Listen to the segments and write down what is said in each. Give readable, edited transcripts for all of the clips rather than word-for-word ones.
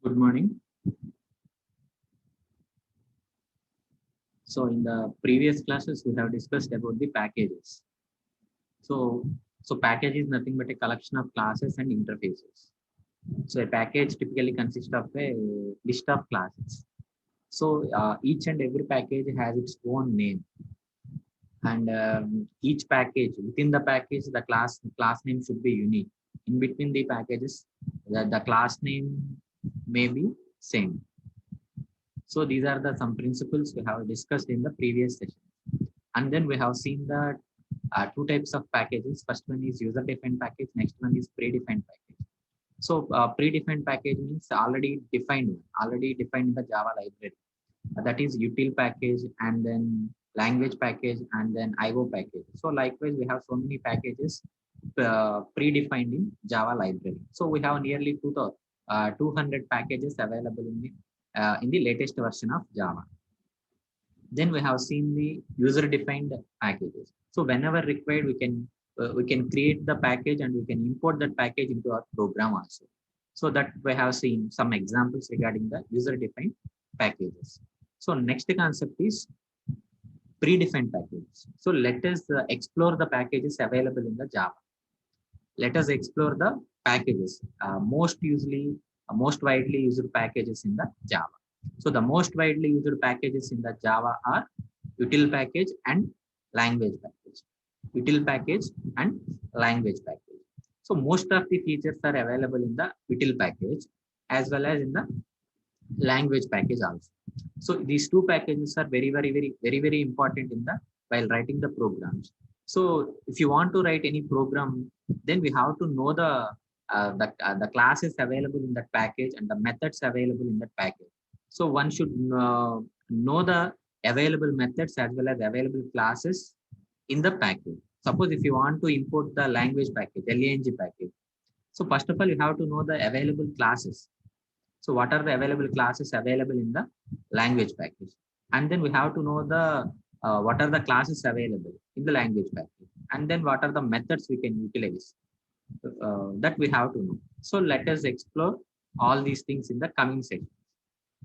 Good morning. So in the previous classes, we have discussed about the packages. So, so package is nothing but a collection of classes and interfaces. So a package typically consists of a list of classes. So each and every package has its own name, and each package within the package, the class name should be unique. In between the packages, the class name may be same. So these are the some principles we have discussed in the previous session. And then we have seen that two types of packages. First one is user-defined package. Next one is predefined package. So predefined package means already defined in the Java library. That is util package and then language package and then IO package. So likewise, we have so many packages predefined in Java library. So we have nearly 200 packages available in the latest version of Java. Then we have seen the user defined packages. So whenever required, we can create the package and we can import that package into our program also. So that we have seen some examples regarding the user defined packages. So next concept is predefined packages. So let us explore the packages available in the Java. Let us explore the packages most widely used packages in the Java. So the most widely used packages in the Java are util package and language package. Util package and language package. So most of the features are available in the util package as well as in the language package also. So these two packages are very important in the while writing the programs. So if you want to write any program, then we have to know the classes available in that package and the methods available in that package. So one should know the available methods as well as available classes in the package. Suppose if you want to import the language package, LANG package. So first of all, you have to know the available classes. So what are the available classes available in the language package? And then we have to know the what are the classes available in the language package. And then what are the methods we can utilize that we have to know. So let us explore all these things in the coming section.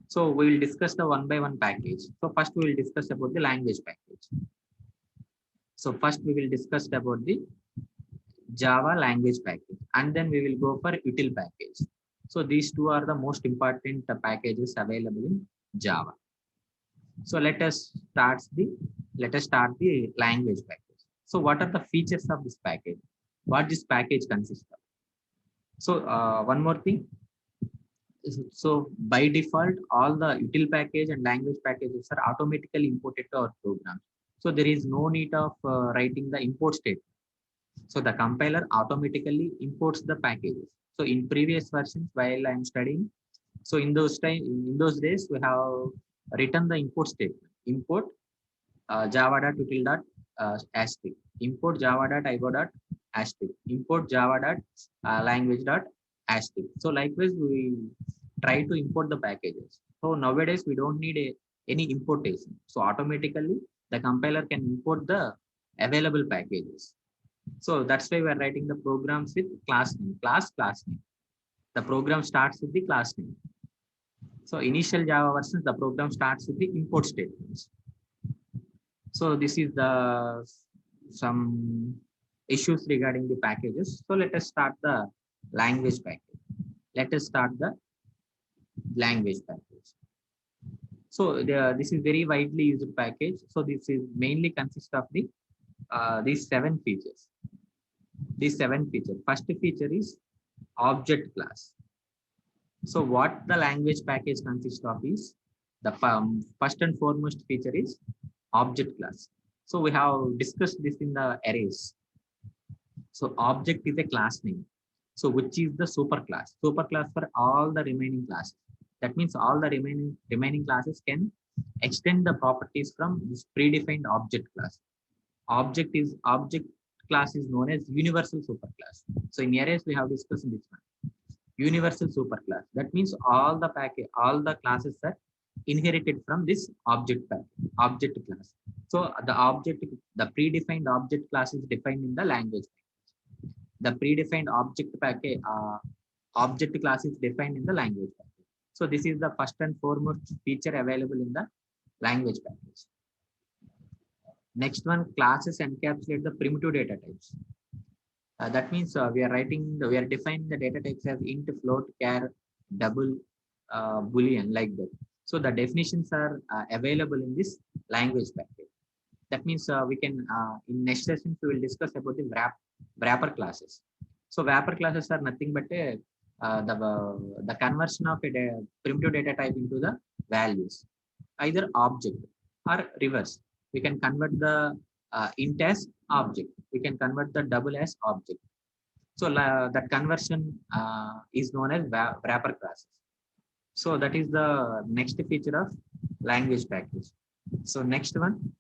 So we will discuss the one by one package. So first we will discuss about the language package. So first we will discuss about the Java language package, and then we will go for util package. So these two are the most important packages available in Java. So let us start the language package. So what are the features of this package? What this package consists of? So one more thing. So by default, all the util package and language packages are automatically imported to our program. So there is no need of writing the import statement. So the compiler automatically imports the packages. So in previous versions, while I'm studying, so in those days, we have written the import statement. Import java.util dot asterisk. Import java.igo dot asterisk. Import java dot language dot asterisk. So likewise, we try to import the packages. So nowadays, we don't need any importation. So automatically, the compiler can import the available packages. So that's why we're writing the programs with class name, class name. The program starts with the class name. So initial Java versions, the program starts with the import statements. So this is the some issues regarding the packages. So let us start the language package. Let us start the language package. So this is very widely used package. So this is mainly consists of these seven features. These seven features. First feature is object class. So what the language package consists of is the first and foremost feature is object class. So we have discussed this in the arrays. So object is a class name. So which is the superclass. Superclass for all the remaining classes. That means all the remaining classes can extend the properties from this predefined object class. Object class is known as universal superclass. So in arrays we have discussed this one. Universal superclass. That means all the classes are inherited from this object class. So the predefined object class is defined in the language. The predefined object class is defined in the language package. So this is the first and foremost feature available in the language package. Next one, classes encapsulate the primitive data types. That means we are defining the data types as int, float, char, double, boolean, like that. So the definitions are available in this language package. That means we can, in next session, we will discuss about the wrapper classes. So wrapper classes are nothing but the conversion of a primitive data type into the values, either object or reverse. We can convert the int as object. We can convert the double as object. So that conversion is known as wrapper classes. So that is the next feature of language package. So next one,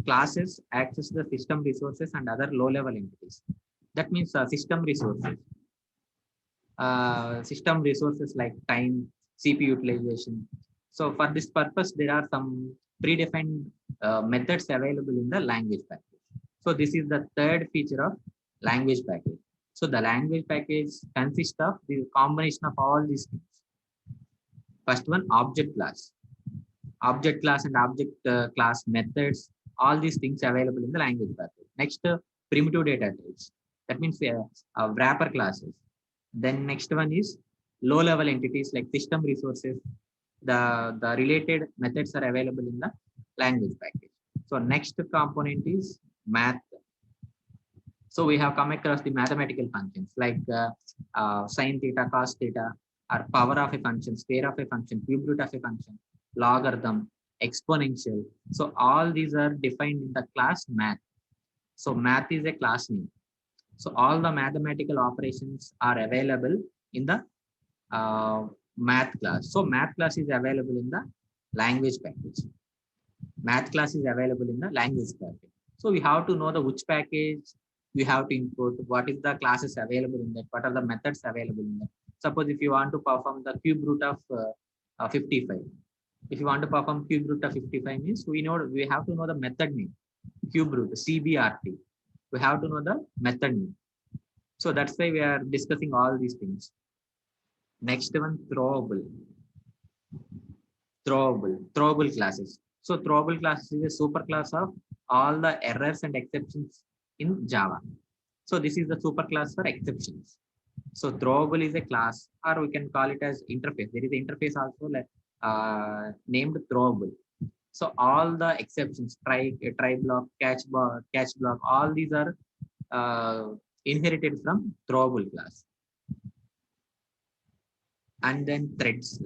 classes access the system resources and other low-level entities. That means system resources like time, CPU utilization. So for this purpose, there are some predefined methods available in the language package. So this is the third feature of language package. So the language package consists of the combination of all these things. First one, object class. Object class and object class methods, all these things available in the language package. Next, primitive data types. That means wrapper classes. Then next one is low-level entities like system resources. The related methods are available in the language package. So next component is math. So we have come across the mathematical functions like sine theta, cos theta, or power of a function, square of a function, cube root of a function, logarithm, exponential. So all these are defined in the class math. So math is a class name. So all the mathematical operations are available in the math class. So math class is available in the language package. Math class is available in the language package. So we have to know the which package we have to input, what is the classes available in that, what are the methods available in that. Suppose if you want to perform the cube root of 55. If you want to perform cube root of 55 means we have to know the method name, cube root, CBRT. We have to know the method name. So that's why we are discussing all these things. Next one, throwable classes. So throwable classes is a super class of all the errors and exceptions in Java. So this is the super class for exceptions. So throwable is a class, or we can call it as interface. There is an interface also named throwable. So all the exceptions, try block, catch block, all these are inherited from throwable class. And then threads.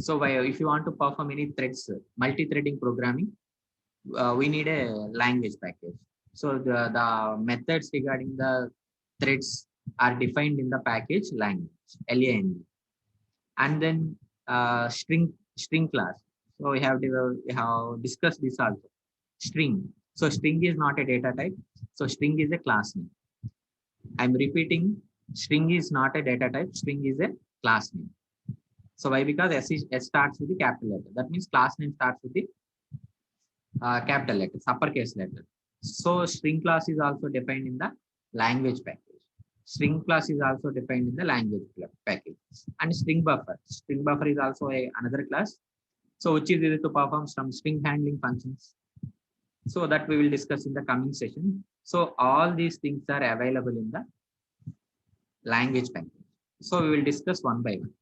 So if you want to perform any threads, multi-threading programming, we need a language package. So the methods regarding the threads are defined in the package language, LANG. And then string class. So we have discussed this also. String. So string is not a data type. So string is a class name. I'm repeating, string is not a data type. String is a class name. So why? Because S starts with the capital letter. That means class name starts with the capital letters, uppercase letter. So string class is also defined in the language package. String class is also defined in the language package. And string buffer. String buffer is also another class. So which is used to perform some string handling functions. So that we will discuss in the coming session. So all these things are available in the language package. So we will discuss one by one.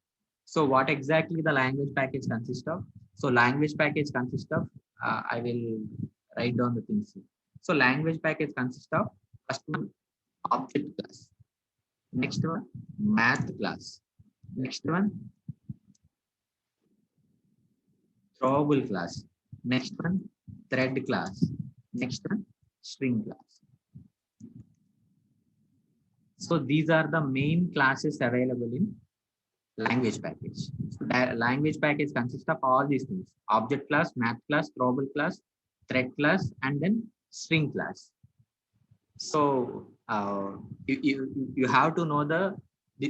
So what exactly the language package consists of? So language package consists of, I will write down the things here. So language package consists of first one, object class. Next one, math class. Next one, throwable class. Next one, thread class. Next one, string class. So these are the main classes available in language package. So language package consists of all these things: object class, math class, throwable class, thread class, and then string class. So you have to know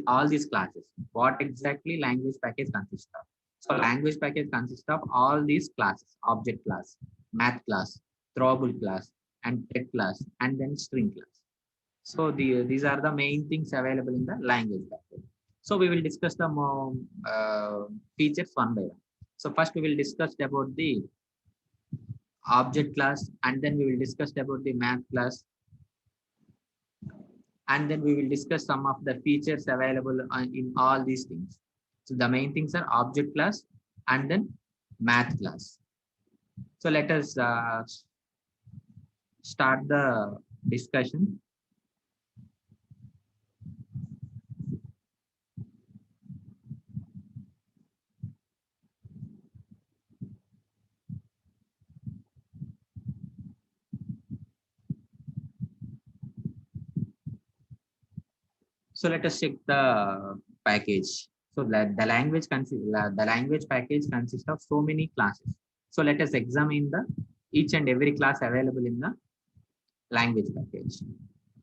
all these classes. What exactly language package consists of? So language package consists of all these classes: object class, math class, throwable class, and thread class, and then string class. So these are the main things available in the language package. So we will discuss the more features one by one. So first we will discuss about the object class, and then we will discuss about the math class, and then we will discuss some of the features available in all these things. So the main things are object class and then math class. So let us start the discussion. So let us check the package. So the language package consists of so many classes. So let us examine the each and every class available in the language package.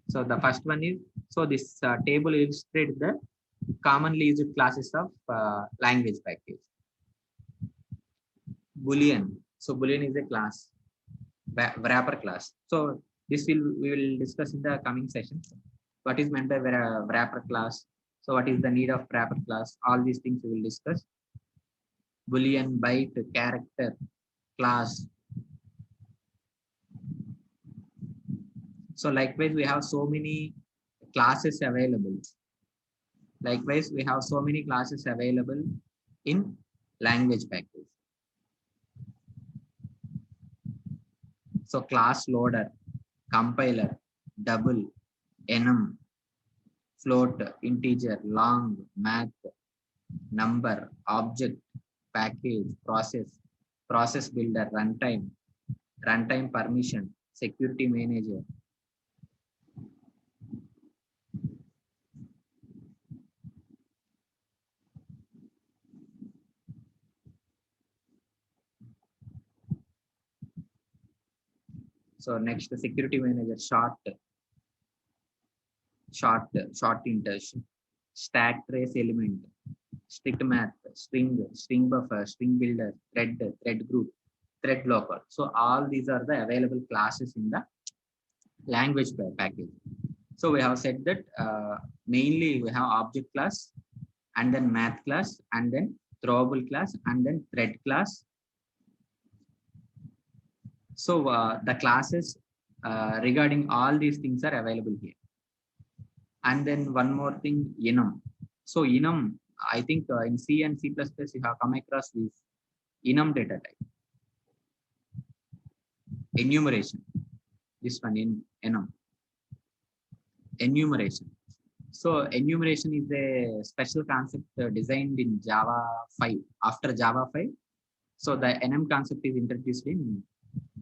So the first one is, so this table illustrates the commonly used classes of language package. Boolean. So Boolean is a class, wrapper class. So this we will discuss in the coming session. What is meant by wrapper class? So what is the need of wrapper class? All these things we will discuss. Boolean, byte, character, class. So likewise, we have so many classes available. Likewise, we have so many classes available in language package. So class loader, compiler, double, enum, float, integer, long, math, number, object, package, process builder, runtime permission, security manager. So next, the security manager, short intention, stack trace element, strict math, string buffer, string builder, thread group, thread blocker. So all these are the available classes in the language package. So we have said that mainly we have object class and then math class and then throwable class and then thread class. So the classes regarding all these things are available here. And then one more thing, enum. So enum, I think in C and C++ you have come across this enum data type. Enumeration. This one in enum. Enumeration. So enumeration is a special concept designed in Java 5. After Java 5, so the enum concept is introduced in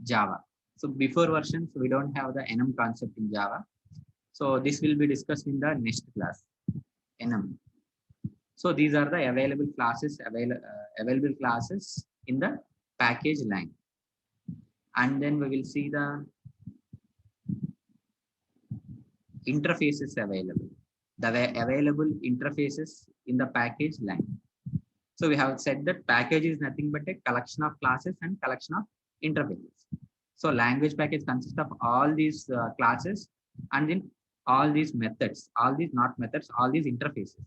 Java. So before versions, we don't have the enum concept in Java. So this will be discussed in the next class, enum. So these are the available classes, available classes in the package line. And then we will see the interfaces available, the available interfaces in the package line. So we have said that package is nothing but a collection of classes and collection of interfaces. So language package consists of all these classes and then all these methods, all these not methods, all these interfaces.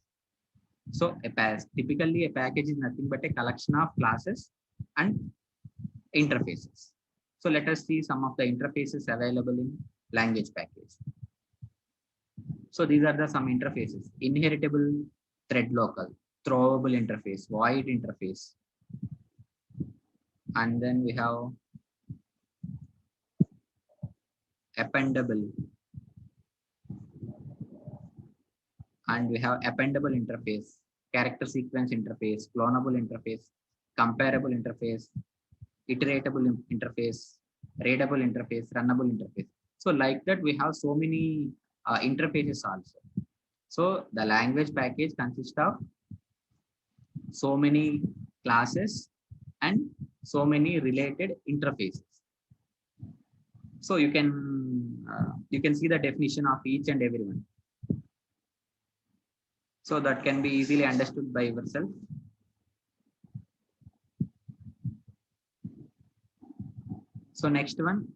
So typically a package is nothing but a collection of classes and interfaces. So let us see some of the interfaces available in language package. So these are the some interfaces: inheritable thread local, throwable interface, void interface, and then we have appendable, and we have appendable interface, character sequence interface, clonable interface, comparable interface, iteratable interface, readable interface, runnable interface. So like that, we have so many interfaces also. So the language package consists of so many classes and so many related interfaces. So you can see the definition of each and every one. So that can be easily understood by yourself. So next one,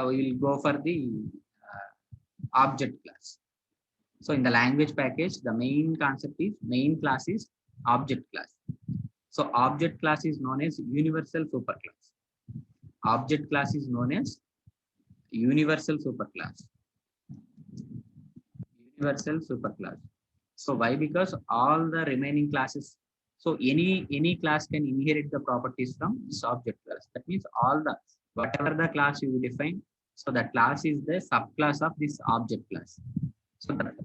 we will go for the object class. So in the language package, the main concept is main class is object class. So object class is known as universal superclass. Object class is known as universal superclass. Universal superclass. So why? Because all the remaining classes, so any class can inherit the properties from this object class. That means all the whatever the class you define, so that class is the subclass of this object class. So the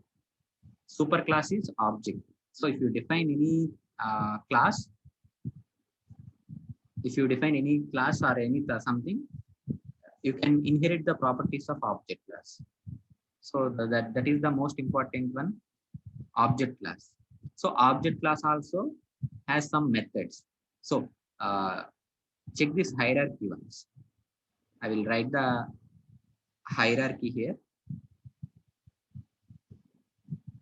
superclass is object. So if you define any class, if you define any class or any something, you can inherit the properties of object class. So that is the most important one, object class. So object class also has some methods. So check this hierarchy once. I will write the hierarchy here.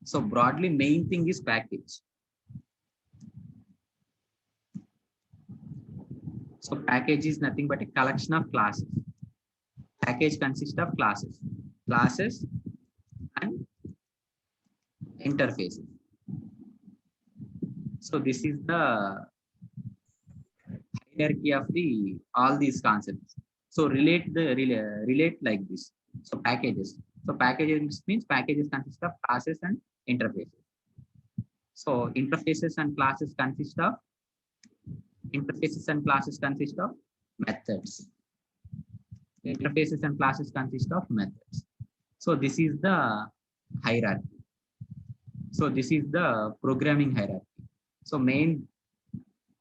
So broadly, main thing is package. So package is nothing but a collection of classes. Package consists of classes and interfaces. So this is the hierarchy of the all these concepts. So relate like this. So packages. So packages means packages consist of classes and interfaces. So interfaces and classes consist of methods. Interfaces and classes consist of methods. So this is the hierarchy. So this is the programming hierarchy. So main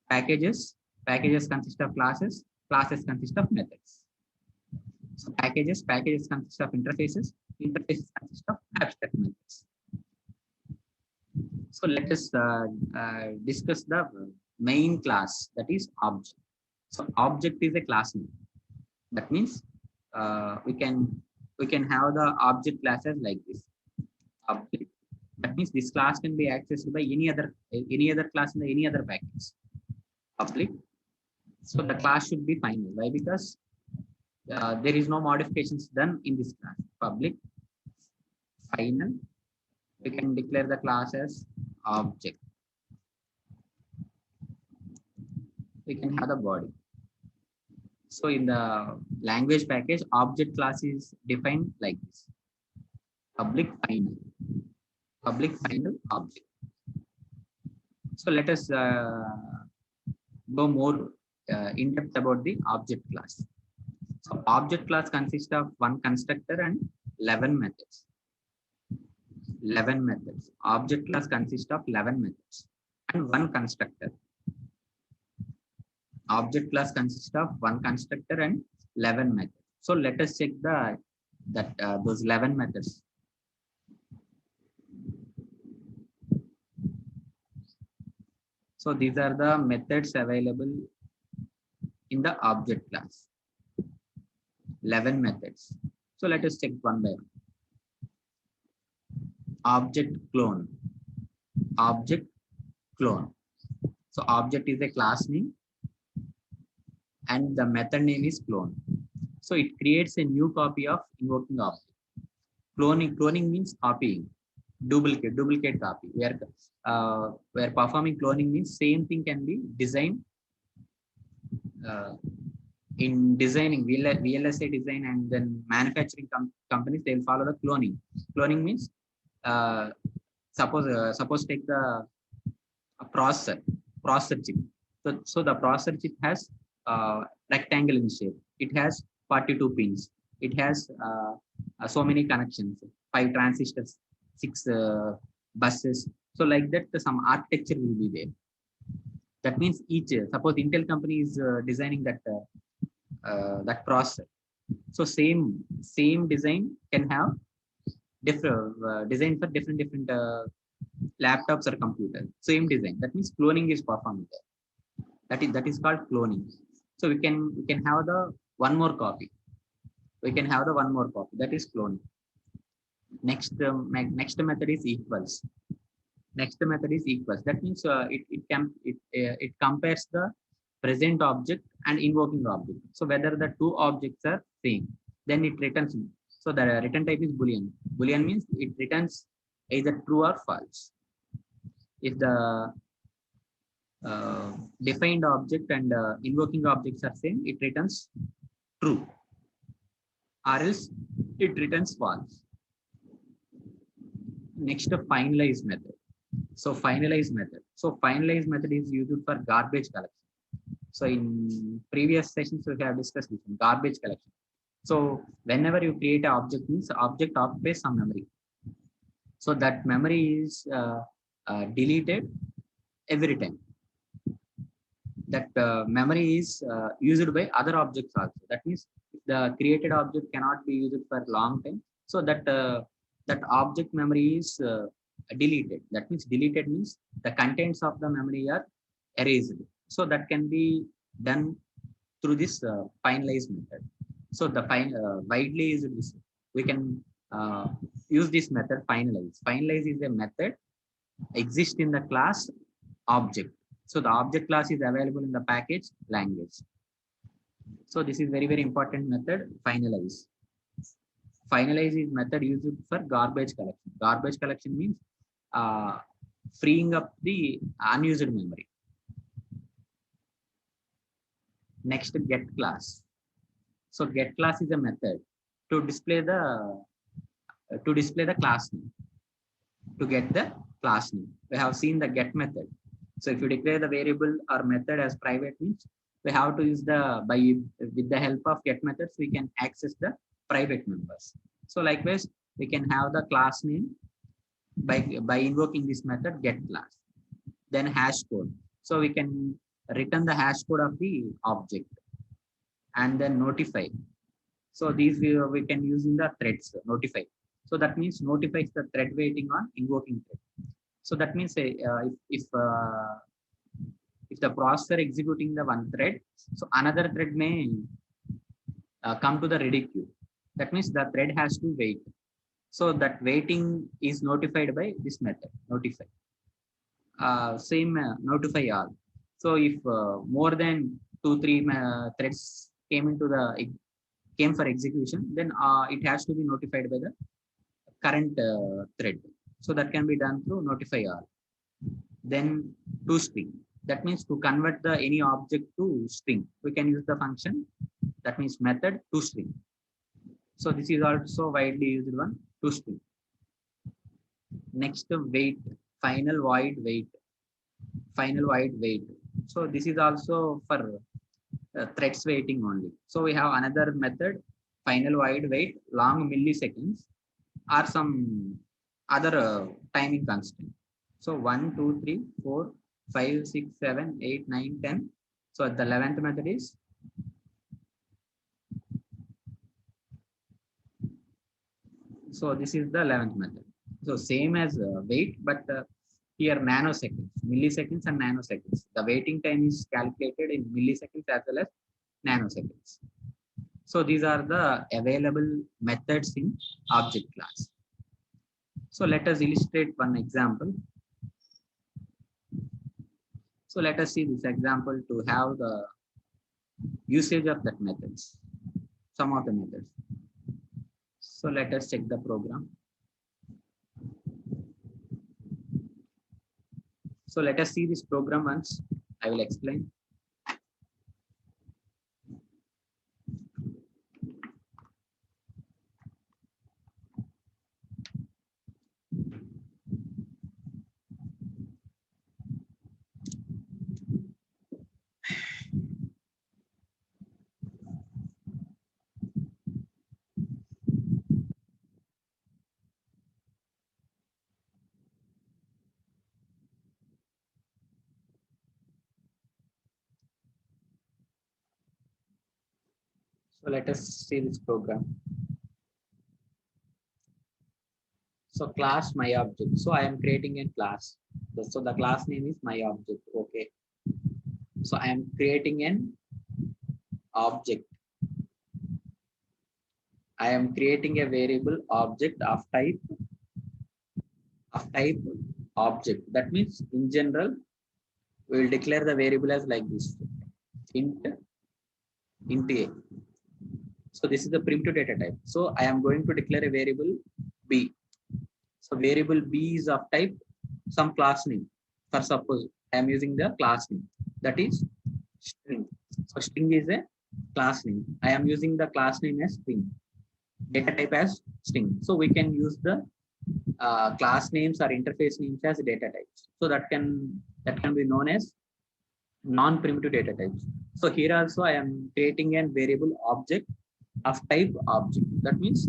packages consist of classes consist of methods. So packages consist of interfaces consist of abstract methods. So let us discuss the main class, that is object. So object is a class name. That means we can have the object classes like this. Object. That means this class can be accessed by any other class in any other package. Public. So the class should be final. Why? Because there is no modifications done in this class. Public, final. We can declare the class as object. We can have the body. So in the language package, object class is defined like this. Public, final. Public, final, object. So let us go more in depth about the object class. So object class consists of one constructor and 11 methods. 11 methods. Object class consists of 11 methods and one constructor. Object class consists of one constructor and 11 methods. So let us check those 11 methods. So these are the methods available in the object class. 11 methods. So let us check one by one. Object clone. Object clone. So object is a class name and the method name is clone. So it creates a new copy of invoking object. Cloning means copying. Duplicate copy. Where performing cloning means same thing can be designed. In designing VLSI design and then manufacturing companies, they will follow the cloning. Cloning means suppose take the processor chip. So the processor chip has rectangle in shape. It has 42 pins. It has so many connections, 5 transistors, 6 buses. So like that, some architecture will be there. That means each, suppose Intel company is designing that processor. So same design can have different design for different laptops or computers. Same design. That means cloning is performed there. That is called cloning. So we can have the one more copy. We can have the one more copy. That is cloning. Next method is equals. Next method is equals. That means it compares the present object and invoking object. So whether the two objects are same, then it returns. So the return type is Boolean. Boolean means it returns either true or false. If the defined object and invoking objects are same, it returns true, or else it returns false. Next, the finalize method. So finalize method is used for garbage collection. So in previous sessions we have discussed this one, garbage collection. So whenever you create an object, means object occupies some memory. So that memory is deleted every time. That memory is used by other objects also. That means if the created object cannot be used for a long time, so that object memory is deleted. That means deleted means the contents of the memory are erased. So that can be done through this finalize method. So the widely used this, we can use this method finalize. Finalize is a method exist in the class object. So the object class is available in the package language. So this is very, very important method, finalize. Finalize is method used for garbage collection. Garbage collection means freeing up the unused memory. Next, get class. So get class is a method to display the class name. To get the class name, we have seen the get method. So if you declare the variable or method as private, means we have to use with the help of get methods, we can access the private members. So likewise, we can have the class name by invoking this method get class. Then hash code. So we can return the hash code of the object, and then notify. So these we can use in the threads, notify. So that means notifies the thread waiting on invoking thread. So that means if the processor executing the one thread, so another thread may come to the ready queue. That means the thread has to wait. So that waiting is notified by this method, notify. Same notify all. So if more than 2-3 threads came for execution, then it has to be notified by the current thread. So that can be done through notify all. Then toString. That means to convert any object to string, we can use the function, that means method toString. So this is also widely used one, toString. Next, wait, final void wait. So this is also for threads waiting only. So we have another method, final void wait, long milliseconds, or some other timing constant. So 1, 2, 3, 4, 5, 6, 7, 8, 9, 10. So the 11th method is this is the 11th method. So same as wait, but here nanoseconds, milliseconds and nanoseconds. The waiting time is calculated in milliseconds as well as nanoseconds. So these are the available methods in object class. So let us illustrate one example. So let us see this example to have the usage of that methods, some of the methods. So let us check the program. So let us see this program once. I will explain. So let us see this program. So class my object. So I am creating a class. So the class name is my object. Okay. So I am creating an object. I am creating a variable object of type object. That means in general, we will declare the variable as like this, int a. So this is the primitive data type. So I am going to declare a variable b. So variable b is of type some class name. For suppose I am using the class name, that is string. So string is a class name. I am using the class name as string, data type as string. So we can use the class names or interface names as data types. So that can be known as non-primitive data types. So here also I am creating a variable object of type object. That means,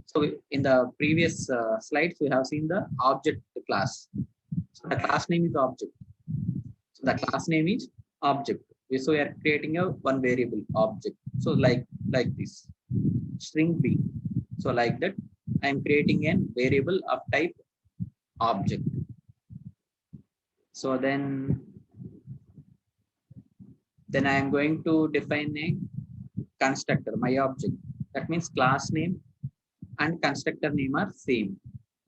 so in the previous slides we have seen the object class. So the class name is object. So the class name is object. So we are creating a one variable object. So like this string b. So like that I am creating a variable of type object. So then I am going to define a constructor, my object. That means class name and constructor name are same.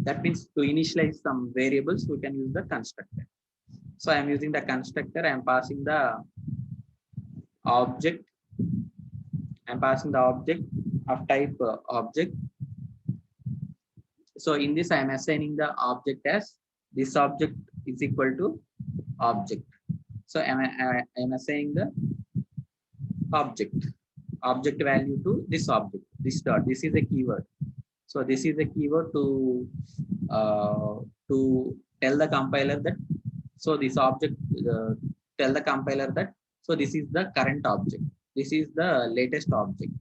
That means to initialize some variables, we can use the constructor. So I am using the constructor. I am passing the object. I am passing the object of type object. So in this, I am assigning the object as this object is equal to object. So I am assigning the object value to this object. This dot. This is a keyword. So this is a keyword to tell the compiler that, so this object tell the compiler that, so this is the current object, this is the latest object,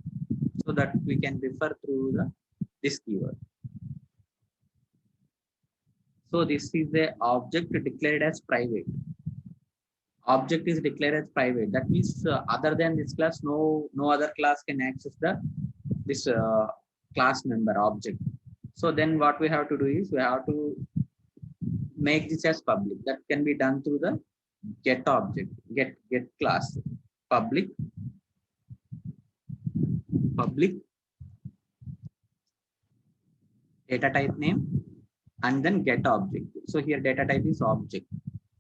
so that we can refer through this keyword. So this is the object declared as private. Object is declared as private. That means other than this class, no other class can access this class member object. So then what we have to do is we have to make this as public. That can be done through the get object, get class, public data type name, and then get object. So here data type is object.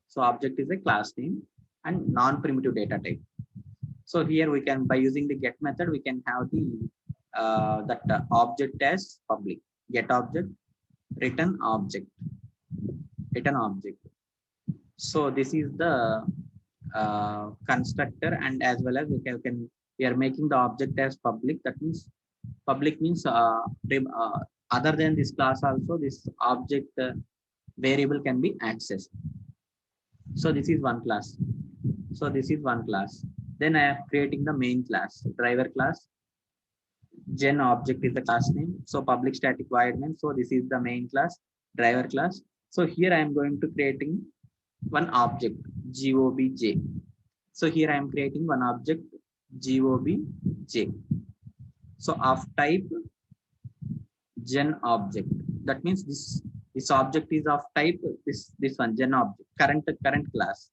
So object is a class name and non-primitive data type. So here we can, by using the get method, we can have the object as public. Get object, return object. So this is the constructor, and as well as we are making the object as public. That means public means other than this class also this object variable can be accessed. So this is one class. Then I am creating the main class, driver class. Gen object is the class name. So public static void main. So this is the main class, driver class. So here I am going to creating one object, gobj. So here I am creating one object, gobj. So of type gen object. That means this object is of type this one, gen object, current class,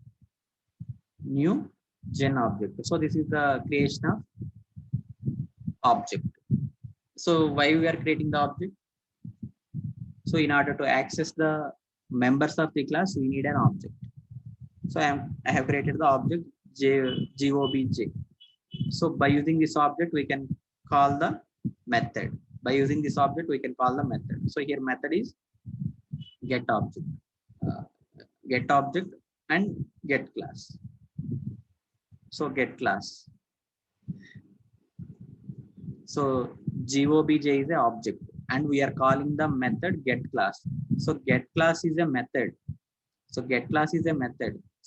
new gen object. So this is the creation of object. So why we are creating the object? So in order to access the members of the class, we need an object. So I have created the object gobj. So by using this object, we can call the method. So here method is get object, and get class. So get class. So gobj is an object, and we are calling the method get class. So get class is a method. So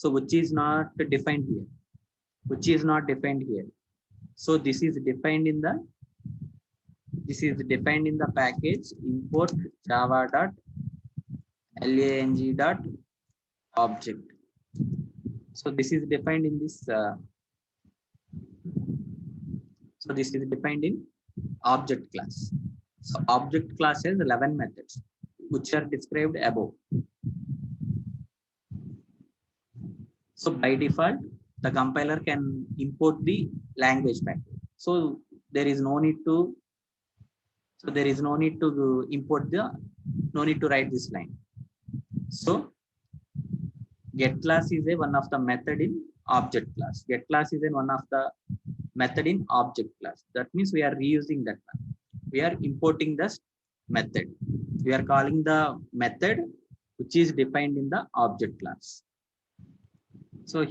which is not defined here. So this is defined in the package import java.lang.object. So this is defined in this. So this is defined in object class. So object class has 11 methods, which are described above. So by default, the compiler can import the language package. So there is no need to. Import no need to write this line. So get class is one of the method in object class. That means we are reusing that one. We are importing this method. we are calling the method which is defined in the object class. So,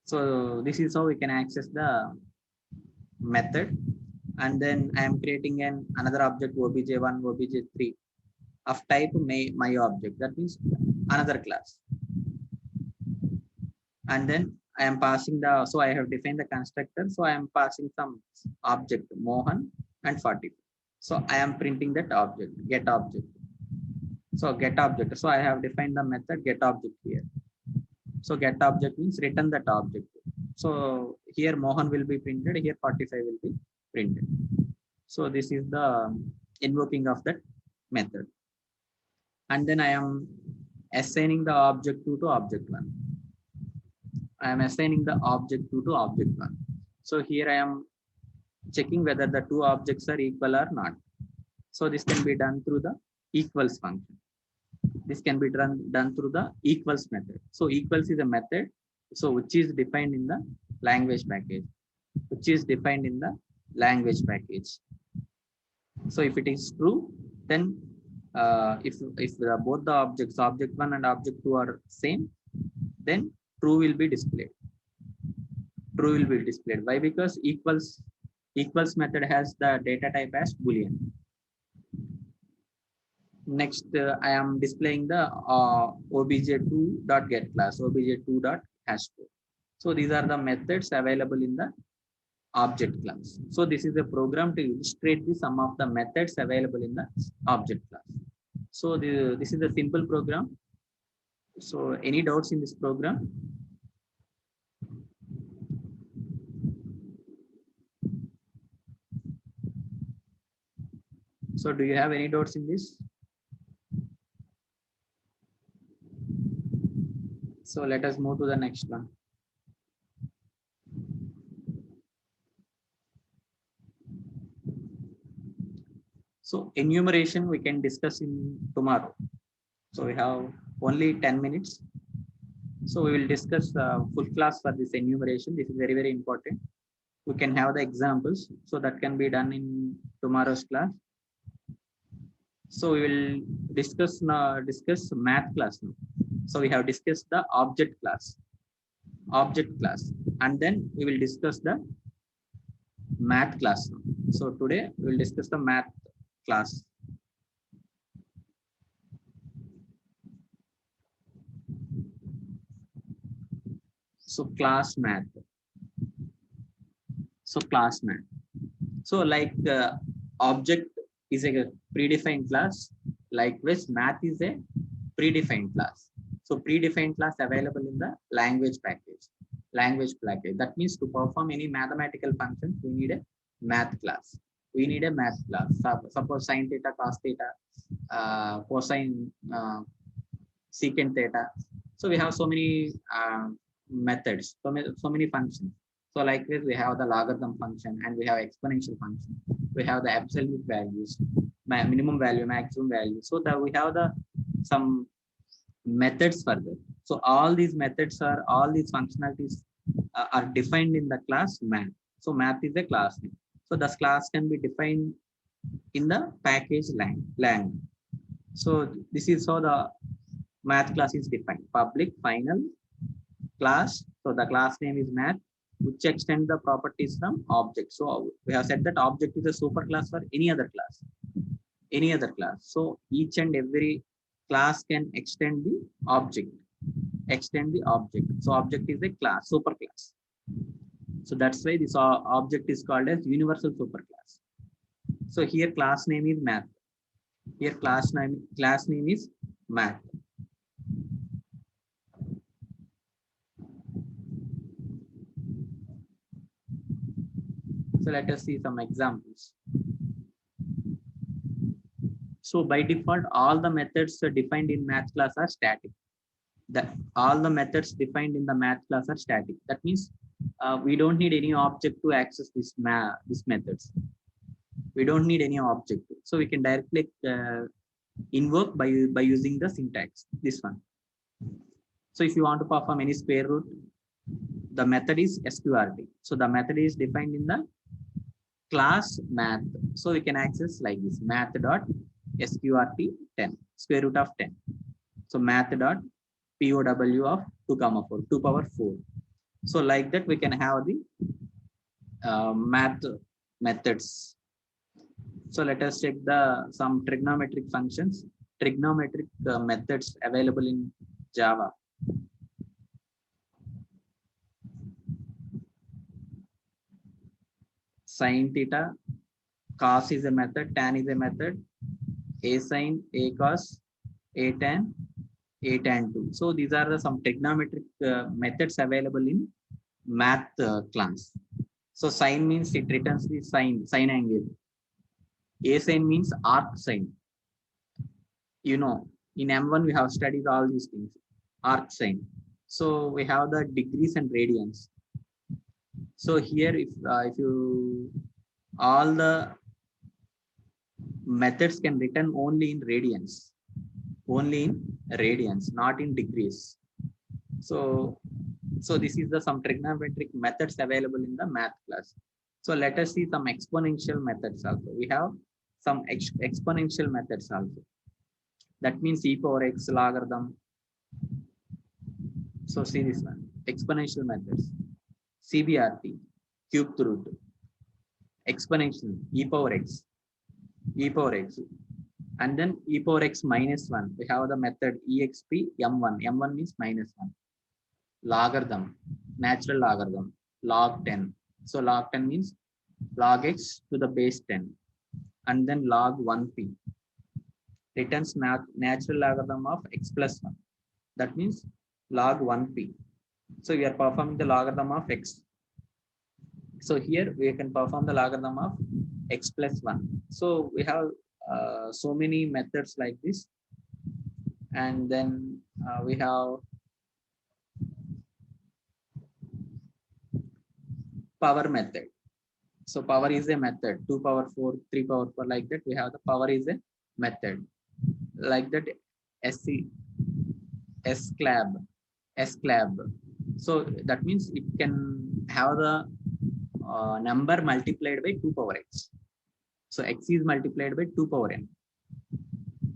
so this is how we can access the method. And then I am creating another object obj1, obj3 of type my object. That means another class. And then I am passing so I have defined the constructor. So I am passing some object Mohan and 40. So I am printing that object, get object. So get object. So I have defined the method get object here. So get object means return that object. So here Mohan will be printed, here 45 will be printed. So this is the invoking of that method. And then I am assigning the object 2 to object 1. I am assigning the object 2 to object 1. So here I am checking whether the two objects are equal or not. So this can be done through the equals function. This can be done through the equals method. So equals is a method, so which is defined in the language package, So if it is true, then if both the objects, object 1 and object 2 are same, then true will be displayed. Why? Because equals method has the data type as Boolean. Next, I am displaying the obj2.get class, obj2.hash4. So these are the methods available in the object class. So this is a program to illustrate the some of the methods available in the object class. So this is a simple program. So any doubts in this program? So do you have any doubts in this? So let us move to the next one. So enumeration we can discuss in tomorrow. So we have only 10 minutes. So we will discuss full class for this enumeration. This is very, very important. We can have the examples. So that can be done in tomorrow's class. So we will discuss math class now. So we have discussed the object class, and then we will discuss the math class now. So today we will discuss the math class. So class math. So like object is a predefined class. Likewise, math is a predefined class. So predefined class available in the language package. That means to perform any mathematical functions, we need a math class. Suppose sine theta, cos theta, cosine, secant theta. So we have so many methods, so many functions. So like this, we have the logarithm function and we have exponential function. We have the absolute values, minimum value, maximum value. So that we have some methods further. So all these functionalities are defined in the class math. So math is a class name. So this class can be defined in the package lang. So this is how the math class is defined. Public final class. So the class name is math, which extend the properties from object. So we have said that object is a superclass for any other class. So each and every class can extend the object. So object is a class, superclass. So that's why this object is called as universal superclass. So here class name is math. Here class name is math. So let us see some examples. So by default, all the methods defined in math class are static. All the methods defined in the math class are static. That means we don't need any object to access these methods. We don't need any object. So we can directly invoke by using the syntax, this one. So if you want to perform any square root, the method is sqrt. So the method is defined in the class math. So we can access like this, math dot sqrt 10, square root of 10. So math dot POW of 2 comma 4, 2 power 4. So like that we can have the math methods. So let us check the some trigonometric functions, trigonometric methods available in Java. Sin theta, cos is a method, tan is a method, a sin, a cos, a tan, a tan 2. So these are the some trigonometric methods available in math class. So sin means it returns the sine angle. A sin means arc sine. You know, in M1 we have studied all these things, arc sine. So we have the degrees and radians. So here, if you all the methods can written only in radians, not in degrees. So this is the some trigonometric methods available in the math class. So let us see some exponential methods also. We have some exponential methods also. That means e power x logarithm. So see this one, exponential methods, CBRT, cubed root, exponential, e power x, and then e power x minus 1. We have the method exp m1. M1 means minus 1. Logarithm, natural logarithm, log 10. So log 10 means log x to the base 10, and then log 1p returns natural logarithm of x plus 1. That means log 1p. So we are performing the logarithm of x. So here we can perform the logarithm of x plus 1. So we have so many methods like this. And then we have power method. So power is a method, 2 power 4, 3 power 4, like that. We have the power is a method. Like that, SCLAB. So that means it can have the number multiplied by 2 power x. So x is multiplied by 2 power n.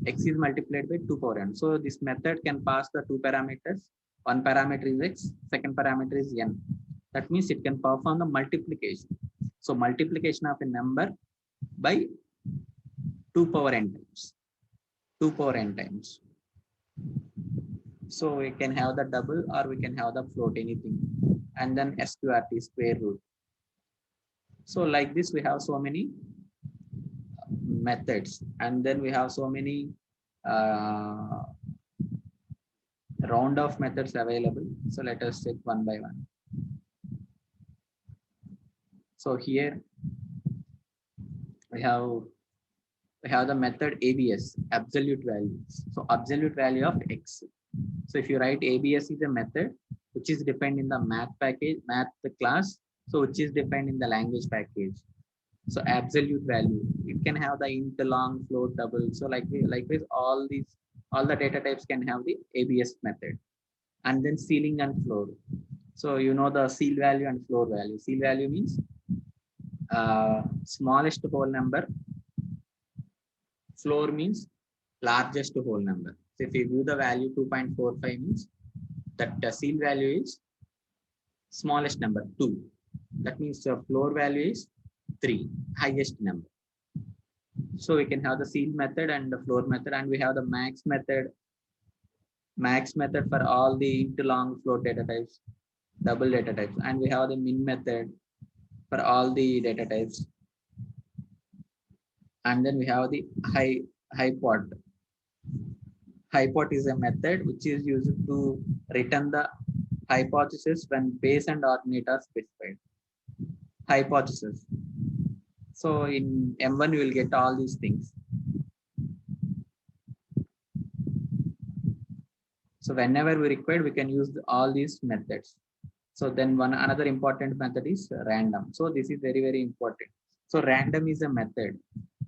X is multiplied by 2 power n. So this method can pass the two parameters. One parameter is x, second parameter is n. That means it can perform the multiplication. So multiplication of a number by 2 power n times. 2 power n times. So we can have the double or we can have the float, anything. And then SQRT, square root. So like this, we have so many methods, and then we have so many round of methods available. So let us check one by one. So here we have the method ABS, absolute values. So absolute value of x. So if you write ABS is a method which is defined in the math package, math class, so which is defined in the language package. So absolute value, it can have the int, long, float, double. So likewise, all the data types can have the ABS method. And then ceiling and floor. So you know the ceil value and floor value. Ceil value means smallest whole number. Floor means largest whole number. So if you view the value 2.45 means that the ceil value is smallest number 2. That means the floor value is 3, highest number. So we can have the ceil method and the floor method, and we have the max method for all the int, long, float data types, double data types, and we have the min method for all the data types. And then we have the hypot. Hypot is a method which is used to return the hypothesis when base and ordinate are specified. Hypothesis. So in M1 you will get all these things. So whenever we require, we can use all these methods. So then another important method is random. So this is very, very important. So random is a method.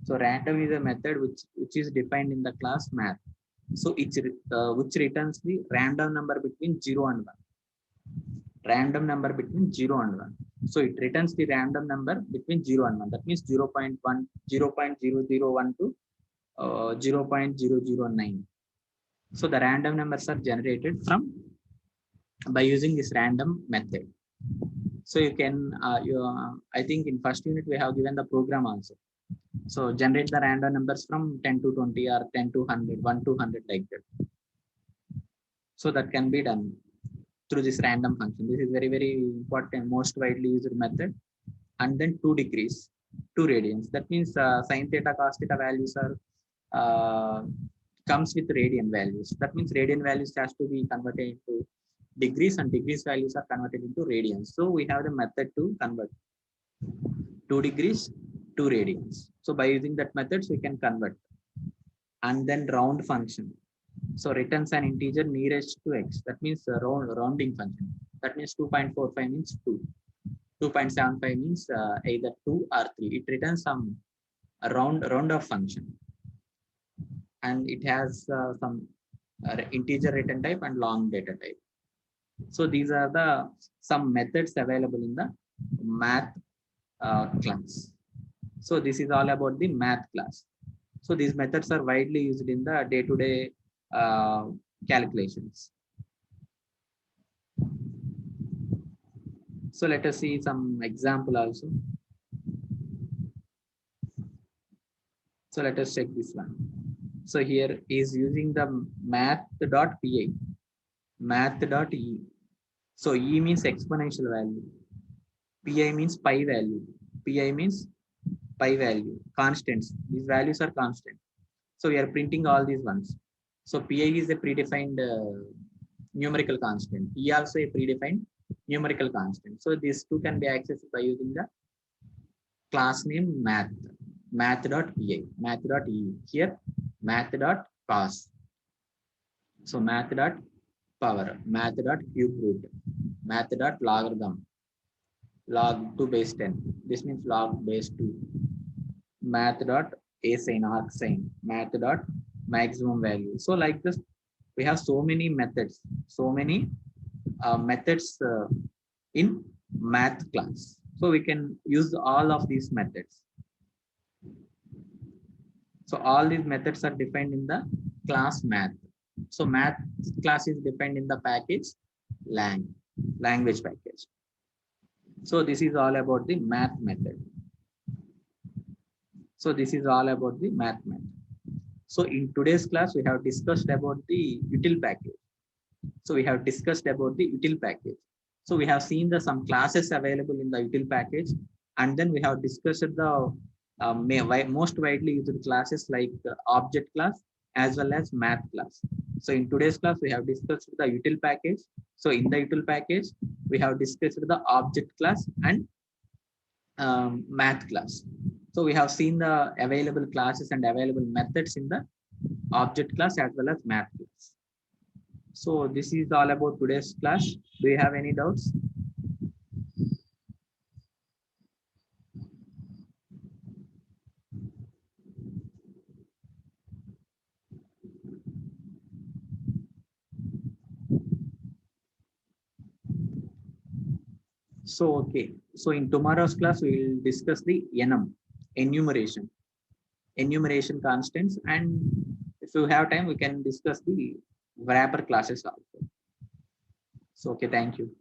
So random is a method which is defined in the class math. So it's which returns the random number between 0 and 1. Random number between 0 and 1. So it returns the random number between 0 and 1. That means 0.1, 0.001 to 0.009. So the random numbers are generated from by using this random method. So you can, I think in first unit we have given the program also. So generate the random numbers from 10 to 20 or 10 to 100, 1 to 100 like that. So that can be done through this random function. This is very, very important, most widely used method. And then 2 degrees, 2 radians. That means sin theta, cos theta values are comes with radian values. That means radian values has to be converted into degrees and degrees values are converted into radians. So we have the method to convert 2 degrees, 2 radians. So by using that methods, we can convert. And then round function. So returns an integer nearest to x. That means rounding function. That means 2.45 means 2. 2.75 means either 2 or 3. It returns some round of function. And it has some integer return type and long data type. So these are the some methods available in the math class. So this is all about the math class. So these methods are widely used in the day-to-day calculations. So let us see some example also. So let us check this one. So here is using the math.py, math.e. So e means exponential value, pi means pi value, pi means pi value, constants. These values are constant. So we are printing all these ones. So pi is a predefined numerical constant. E also a predefined numerical constant. So these two can be accessed by using the class name math, math.py, math.e. Here math.cos. So math.power, math.cube root, math.logarithm, log 2 base 10. This means log base 2. Math.asine, arcsine, math.maximum value. So like this, we have so many methods, in math class. So we can use all of these methods. So all these methods are defined in the class math. So math class is defined in the package language package. So this is all about the math method. So this is all about the math method. So in today's class, we have discussed about the util package. So we have discussed about the util package. So we have seen the some classes available in the util package, and then we have discussed the most widely used classes like object class as well as math class. So in today's class, we have discussed the util package. So in the util package, we have discussed the object class and math class. So we have seen the available classes and available methods in the object class as well as math class. So this is all about today's class. Do you have any doubts? So, okay. So in tomorrow's class, we will discuss the enumeration constants. And if you have time, we can discuss the wrapper classes also. So, okay, thank you.